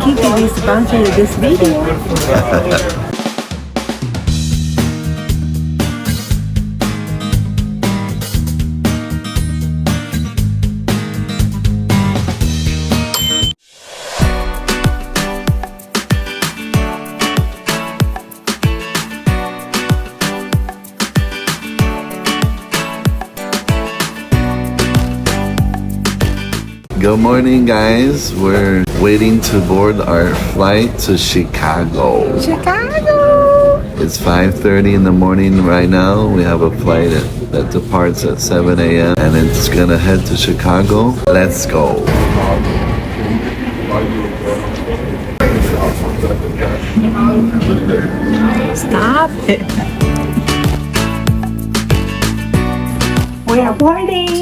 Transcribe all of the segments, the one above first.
Thank you for being sponsor of this video. Good morning, guys. We're waiting to board our flight to Chicago. It's 5:30 in the morning right now. We have a flight that departs at 7 a.m. and it's gonna head to Chicago. Let's go. Stop it. We are boarding.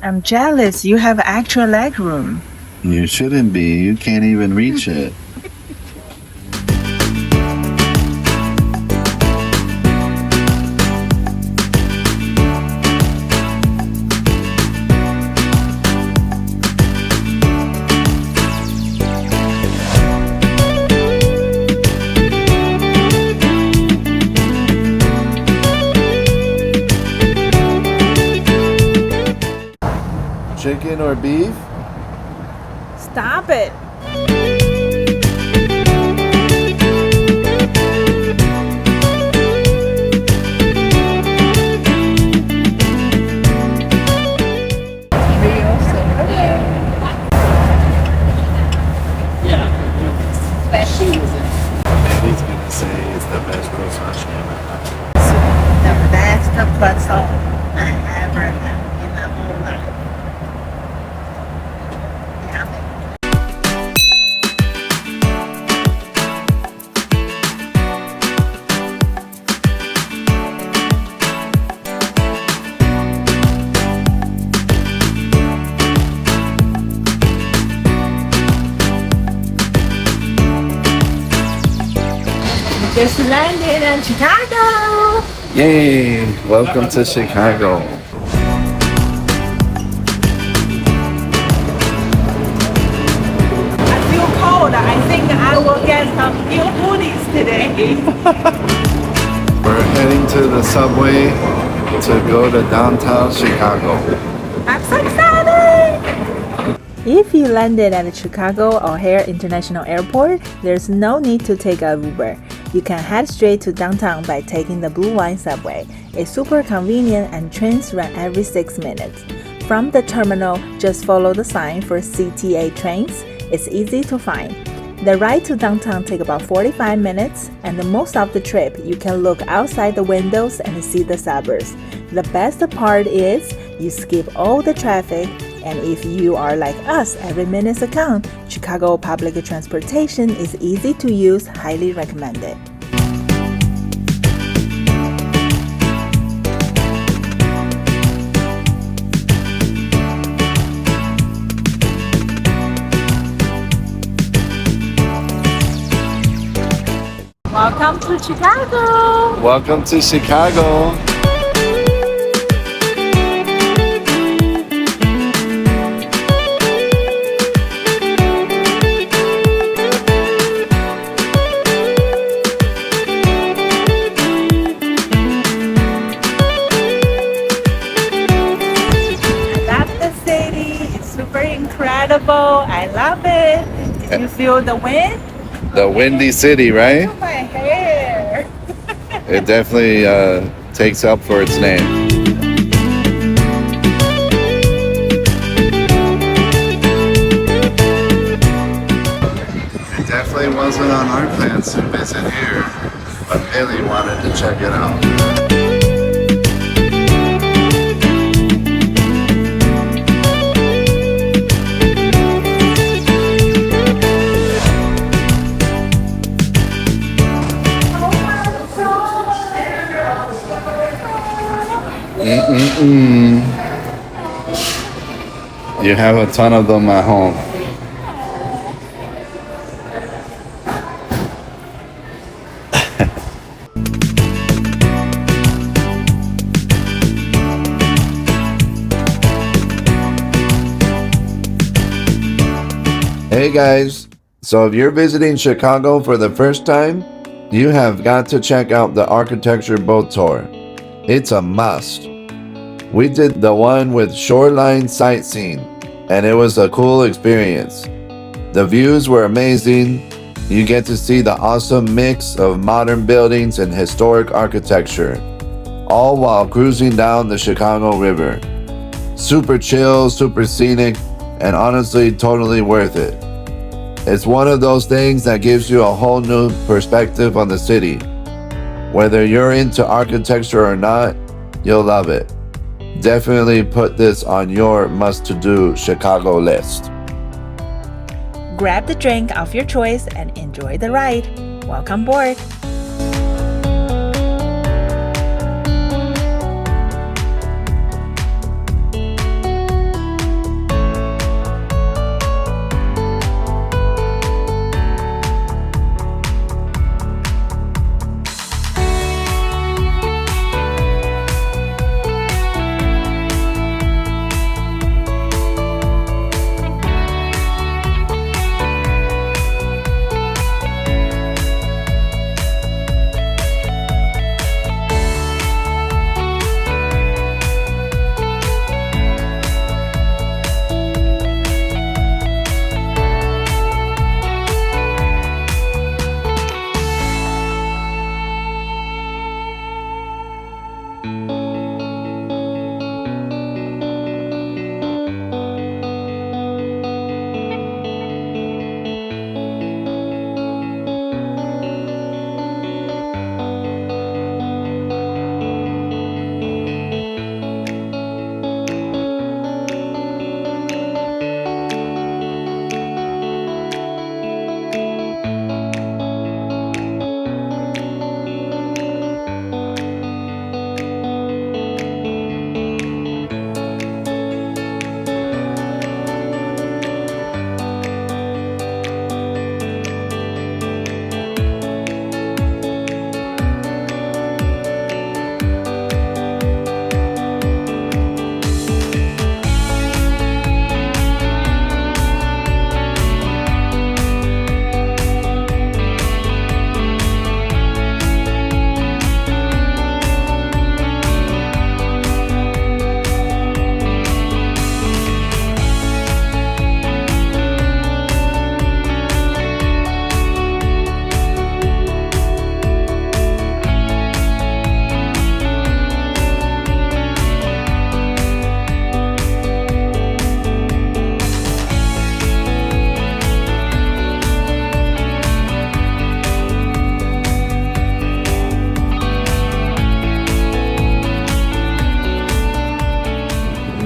I'm jealous. You have actual leg room. You shouldn't be. You can't even reach it. Chicken or beef? Stop it. He's gonna say it's the best croissant she ever had. The best croissant I ever had in my whole life. Just landed in Chicago. Yay! Welcome to Chicago. I feel cold. I think I will get some new hoodies today. We're heading to the subway to go to downtown Chicago. I'm so excited! If you landed at the Chicago O'Hare International Airport, there's no need to take a Uber. You can head straight to downtown by taking the Blue Line subway. It's super convenient and trains run every 6 minutes. From the terminal, just follow the sign for CTA trains. It's easy to find. The ride to downtown takes about 45 minutes, and the most of the trip, you can look outside the windows and see the suburbs. The best part is you skip all the traffic, and if you are like us, every minute's a count. Chicago public transportation is easy to use, highly recommended. Welcome to Chicago! Welcome to Chicago. Incredible. I love it. Did you feel the wind? The Windy City, right? My hair. It definitely takes up for its name. It definitely wasn't on our plans to visit here, but Millie wanted to check it out. You have a ton of them at home. Hey guys, so if you're visiting Chicago for the first time, you have got to check out the architecture boat tour. It's a must. We did the one with shoreline sightseeing, and it was a cool experience. The views were amazing. You get to see the awesome mix of modern buildings and historic architecture, all while cruising down the Chicago River. Super chill, super scenic, and honestly totally worth it. It's one of those things that gives you a whole new perspective on the city. Whether you're into architecture or not, you'll love it. Definitely put this on your must-to-do Chicago list. Grab the drink of your choice and enjoy the ride. Welcome aboard!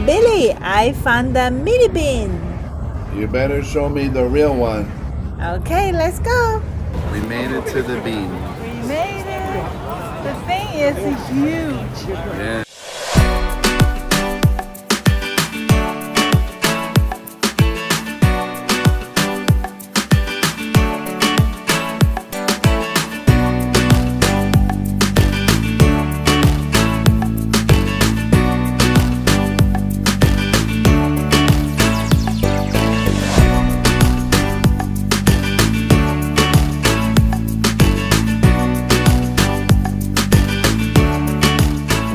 Billy, I found the mini bean. You better show me the real one. Okay, let's go. We made it to the bean. We made it. The thing is huge. Yeah.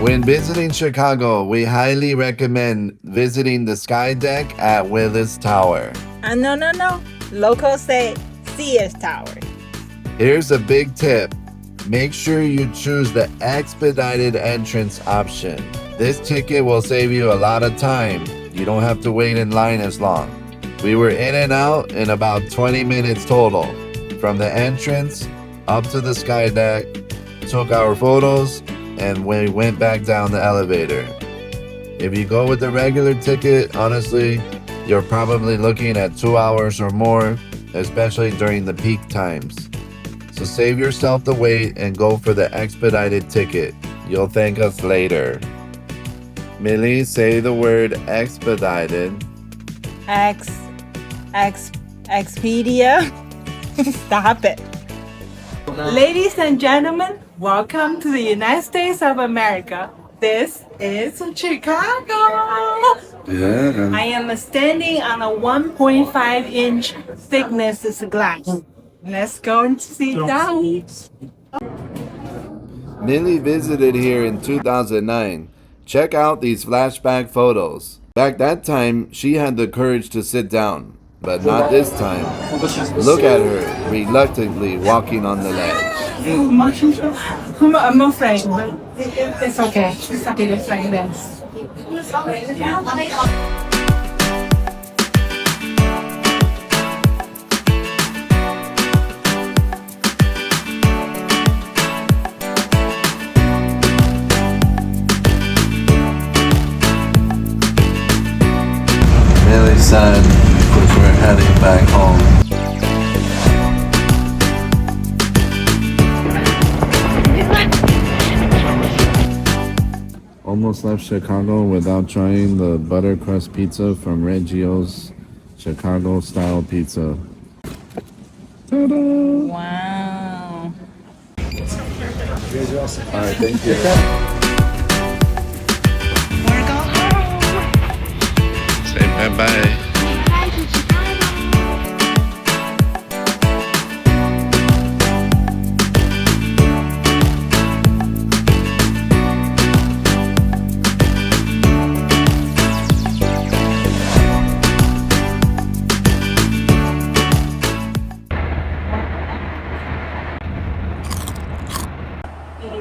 When visiting Chicago, we highly recommend visiting the Skydeck at Willis Tower. No. Locals say Sears Tower. Here's a big tip. Make sure you choose the expedited entrance option. This ticket will save you a lot of time. You don't have to wait in line as long. We were in and out in about 20 minutes total. From the entrance up to the Skydeck, took our photos, and we went back down the elevator. If you go with the regular ticket, honestly, you're probably looking at 2 hours or more, especially during the peak times. So save yourself the wait and go for the expedited ticket. You'll thank us later. Millie, say the word expedited. Expedia. Stop it. Ladies and gentlemen, welcome to the United States of America. This is Chicago. Yeah. I am standing on a 1.5-inch thickness glass. Let's go and sit down. Millie visited here in 2009. Check out these flashback photos. Back that time, she had the courage to sit down, but not this time. Look at her, reluctantly walking on the ledge. I'm afraid, but it's okay. It's okay, it's like this. Really sad because we're heading back home. Almost left Chicago without trying the butter crust pizza from Reggio's Chicago style pizza. Ta-da! Wow. Alright, thank you. We're going home. Say bye-bye.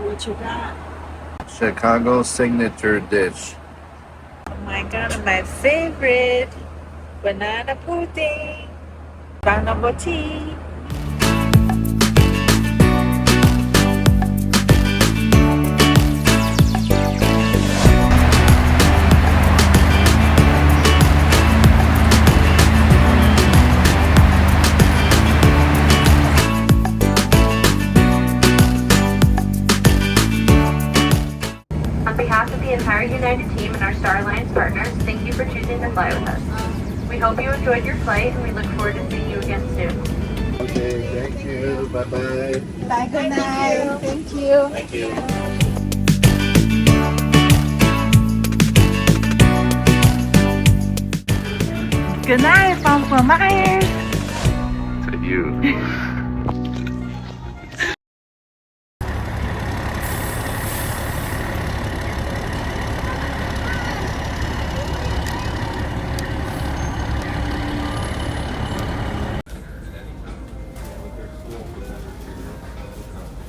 What you got? Chicago signature dish. Oh my god, my favorite. Banana pudding. Banana tea. On behalf of the entire United team and our Star Alliance partners, thank you for choosing to fly with us. We hope you enjoyed your flight and we look forward to seeing you again soon. Okay, thank you. Bye-bye. Bye, good night. Thank you. Thank you. Good night from Fort Myers. To you.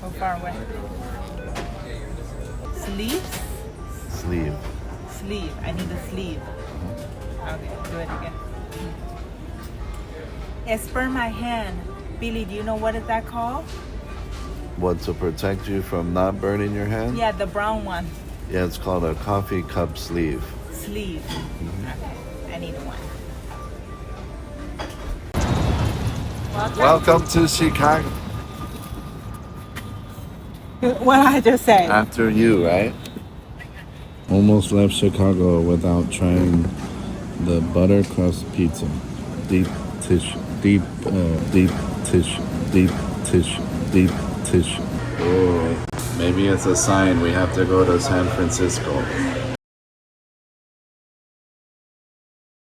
How far away? Sleeves? Sleeve. Sleeve. I need a sleeve. Okay, do it again. It's burned my hand. Billy, do you know what is that called? What, to protect you from not burning your hand? Yeah, the brown one. Yeah, it's called a coffee cup sleeve. Sleeve. Okay, I need one. Welcome to Chicago. What I just said. After you, right? Almost left Chicago without trying the butter crust pizza. Deep tissue. Deep tissue. Deep tissue. Deep tissue. Oh, maybe it's a sign we have to go to San Francisco.